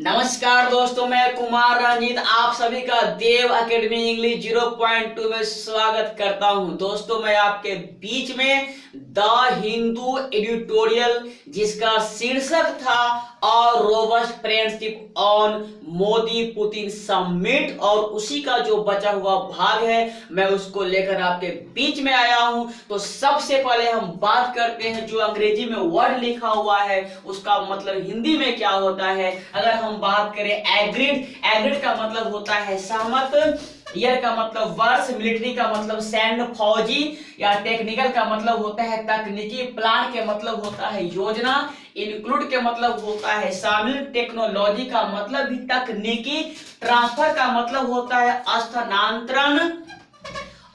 नमस्कार दोस्तों, मैं कुमार रंजीत आप सभी का देव एकेडमी इंग्लिश 0.2 में स्वागत करता हूं। दोस्तों, मैं आपके बीच में द हिंदू एडिटोरियल जिसका शीर्षक था और robust friendship on Modi Putin summit और उसी का जो बचा हुआ भाग है मैं उसको लेकर आपके बीच में आया हूं। तो सबसे पहले हम बात करते हैं जो अंग्रेजी में वर्ड लिखा हुआ है उसका मतलब हिंदी में क्या होता है। अगर हम बात करें एग्रीड का मतलब होता है सहमत, ईयर का मतलब वर्ष, मिलिट्री का मतलब सैन्य फौजी या टेक्निकल का मतलब होता है तकनीकी, प्लान के मतलब होता है योजना, इंक्लूड के मतलब होता है शामिल, टेक्नोलॉजी का मतलब भी तकनीकी, ट्रांसफर का मतलब होता है स्थानांतरण,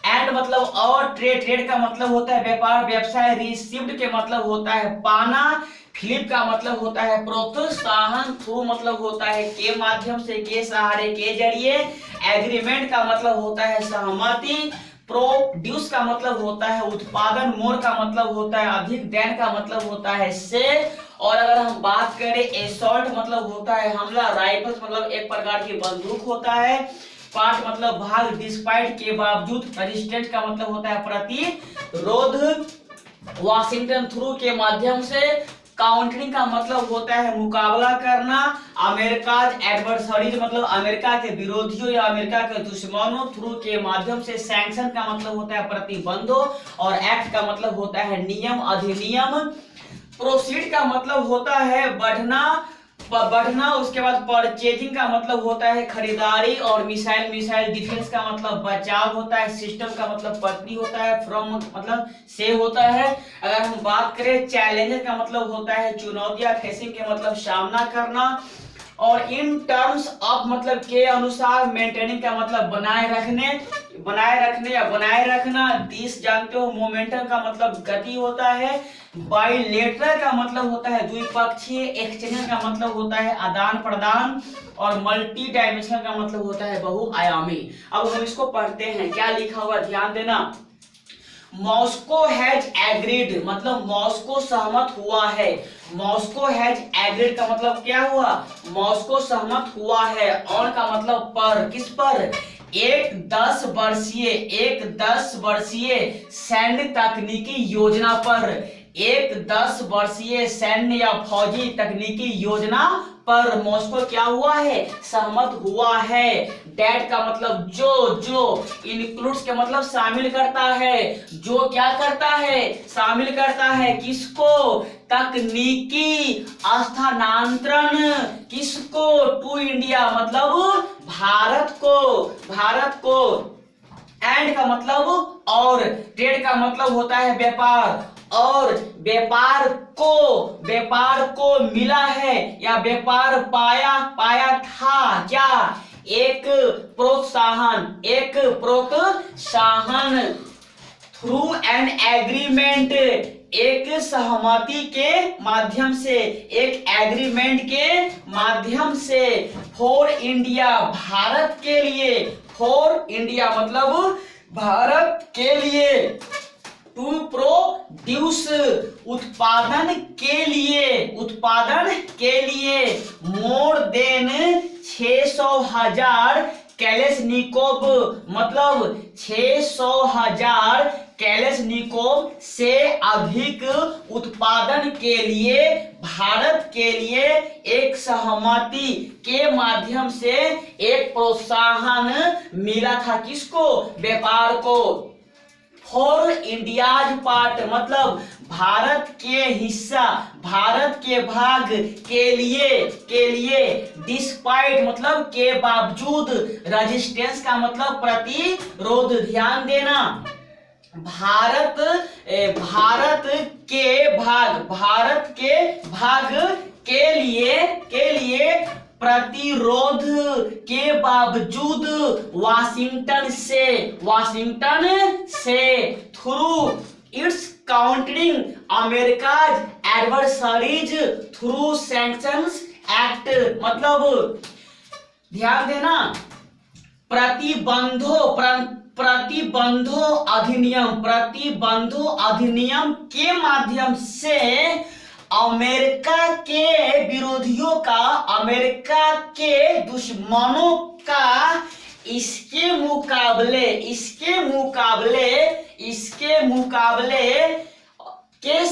एंड मतलब और ट्रेड का मतलब होता है व्यापार व्यवसाय, रिसीव्ड के मतलब होता है पाना, फ्लिप का मतलब होता है प्रोत्साहन, थ्रू मतलब होता है के माध्यम से, के सहारे, के जरिए, एग्रीमेंट का मतलब होता है सहमति, प्रोड्यूस का मतलब होता है उत्पादन, मोर का मतलब होता है अधिक, देन का मतलब होता है से। और अगर हम बात करें एसॉल्ट मतलब होता है हमला, राइफल्स मतलब एक प्रकार की बंदूक होता है, पार्ट मतलब भाग, डिस्पाइट के बावजूद, रेजिस्टेंट का मतलब होता है प्रतिरोध, वाशिंगटन थ्रू के माध्यम से, काउंटरिंग का मतलब होता है मुकाबला करना, अमेरिकाज एडवर्सरीज मतलब अमेरिका के विरोधियों या अमेरिका के दुश्मनों, थ्रू के माध्यम से, सैंक्शन का मतलब होता है प्रतिबंधों और एक्ट का मतलब होता है नियम, अधिनियम, प्रोसीड का मतलब होता है बढ़ना, उसके बाद परचेजिंग का मतलब होता है खरीदारी और मिसाइल डिफेंस का मतलब बचाव होता है, सिस्टम का मतलब पत्नी होता है, फ्रॉम मतलब से होता है। अगर हम बात करें चैलेंज का मतलब होता है चुनौतियां, फेसिंग के मतलब सामना करना, और इन टर्म्स ऑफ मतलब के अनुसार, मेंटेनिंग का मतलब बनाए रखने या बनाए रखना, दिस जानते हो, मोमेंटम का मतलब गति होता है, बाइलेटरल का मतलब होता है द्विपक्षीय, एक्सचेंज का मतलब होता है आदान प्रदान, और मल्टी डायमेंशनल का मतलब होता है बहुआयामी। अब हम इसको पढ़ते हैं, क्या लिखा हुआ ध्यान देना। मॉस्को हैज एग्रीड मतलब मॉस्को सहमत हुआ है, मॉस्को हैज एग्रीड का मतलब क्या हुआ, मॉस्को सहमत हुआ है, ऑन का मतलब पर, किस पर, एक 10 वर्षीय सैन्य तकनीकी योजना पर, एक 10 वर्षीय सैन्य या फौजी तकनीकी योजना पर मॉस्को क्या हुआ है, सहमत हुआ है। डेट का मतलब जो इंक्लूड्स के मतलब शामिल करता है, जो क्या करता है, शामिल करता है, किसको, तकनीकी स्थानांतरण, किसको, टू इंडिया मतलब भारत को, एंड का मतलब और, ट्रेड का मतलब होता है व्यापार, और व्यापार को मिला है या व्यापार पाया था क्या, एक प्रोत्साहन, थ्रू एन एग्रीमेंट एक सहमति के माध्यम से, एक एग्रीमेंट के माध्यम से, फॉर इंडिया भारत के लिए, फॉर इंडिया मतलब भारत के लिए, टू प्रोड्यूस उत्पादन के लिए, मोर देन 600,000 कैलेशनिकोव मतलब 600,000 कैलेशनिकोव से अधिक उत्पादन के लिए भारत के लिए एक सहमति के माध्यम से एक प्रोत्साहन मिला था, किसको, व्यापार को। फॉर इंडियाज पार्ट मतलब भारत के हिस्सा, भारत के भाग के लिए, डिस्पाइट मतलब के बावजूद, रेजिस्टेंस का मतलब प्रतिरोध, ध्यान देना, भारत के भाग के लिए प्रतिरोध के बावजूद, वाशिंगटन से, through its countering America's adversaries through sanctions act मतलब, ध्यान देना, प्रतिबंधों अधिनियम के माध्यम से अमेरिका के विरोधियों का, अमेरिका के दुश्मनों का इसके मुकाबले के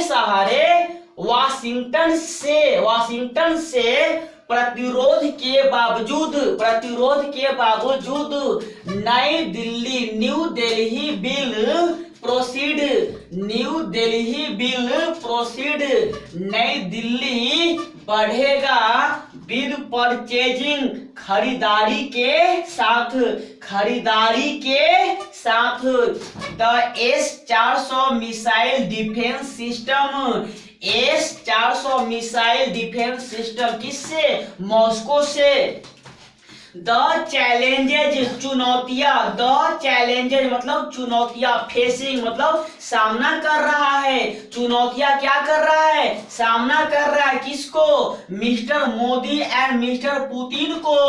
सहारे वाशिंगटन से प्रतिरोध के बावजूद न्यू दिल्ली बढ़ेगा विद परचेजिंग, खरीदारी के साथ the S-400 missile defence system किससे? मॉस्को से। द चैलेंजेज मतलब चुनौतियां, फेसिंग मतलब सामना कर रहा है, चुनौतियां क्या कर रहा है? सामना कर रहा है। किसको? Mister Modi and mister Putin को।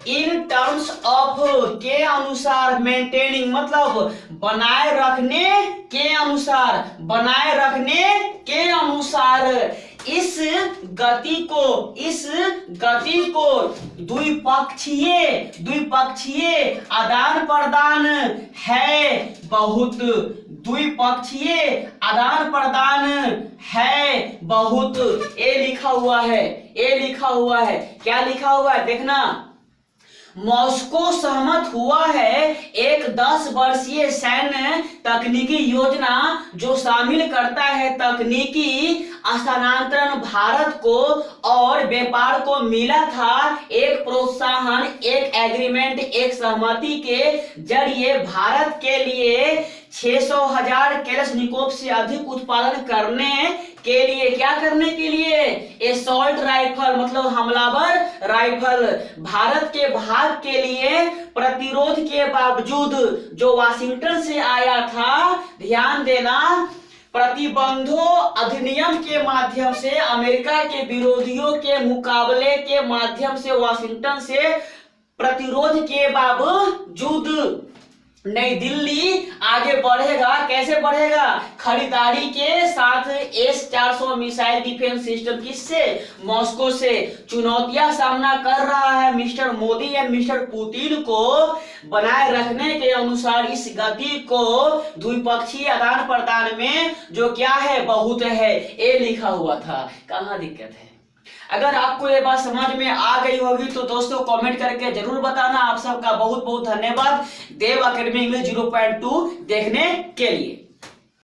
इन टर्म्स ऑफ के अनुसार, मेंटेनिंग मतलब बनाए रखने के अनुसार, इस गति को द्विपक्षीय आदान प्रदान है बहुत। ये लिखा हुआ है। क्या लिखा हुआ है देखना। मॉस्को सहमत हुआ है एक 10 वर्षीय सैन्य तकनीकी योजना जो शामिल करता है तकनीकी स्थानांतरण। भारत को और व्यापार को मिला था एक प्रोत्साहन, एक एग्रीमेंट, एक सहमति के जरिए भारत के लिए 600,000 कैलशनिकोव से अधिक उत्पादन करने के लिए, क्या करने के लिए? एसॉल्ट राइफल मतलब हमलावर राइफल। भारत के भाग के लिए प्रतिरोध के बावजूद जो वाशिंगटन से आया था, ध्यान देना, प्रतिबंधों अधिनियम के माध्यम से, अमेरिका के विरोधियों के मुकाबले के माध्यम से, वाशिंगटन से प्रतिरोध के बावजूद नई दिल्ली आगे बढ़ेगा। कैसे बढ़ेगा? खरीदारी के साथ S-400 मिसाइल डिफेंस सिस्टम किससे? मॉस्को से। चुनौतियां सामना कर रहा है mister Modi and mister Putin को बनाए रखने के अनुसार इस गति को द्विपक्षीय आदान प्रदान में जो क्या है? बहुत है। ये लिखा हुआ था। कहाँ दिक्कत है? अगर आपको ये बात समझ में आ गई होगी तो दोस्तों कमेंट करके जरूर बताना। आप सबका बहुत बहुत धन्यवाद देव एकेडमी इंग्लिश 0.2 देखने के लिए।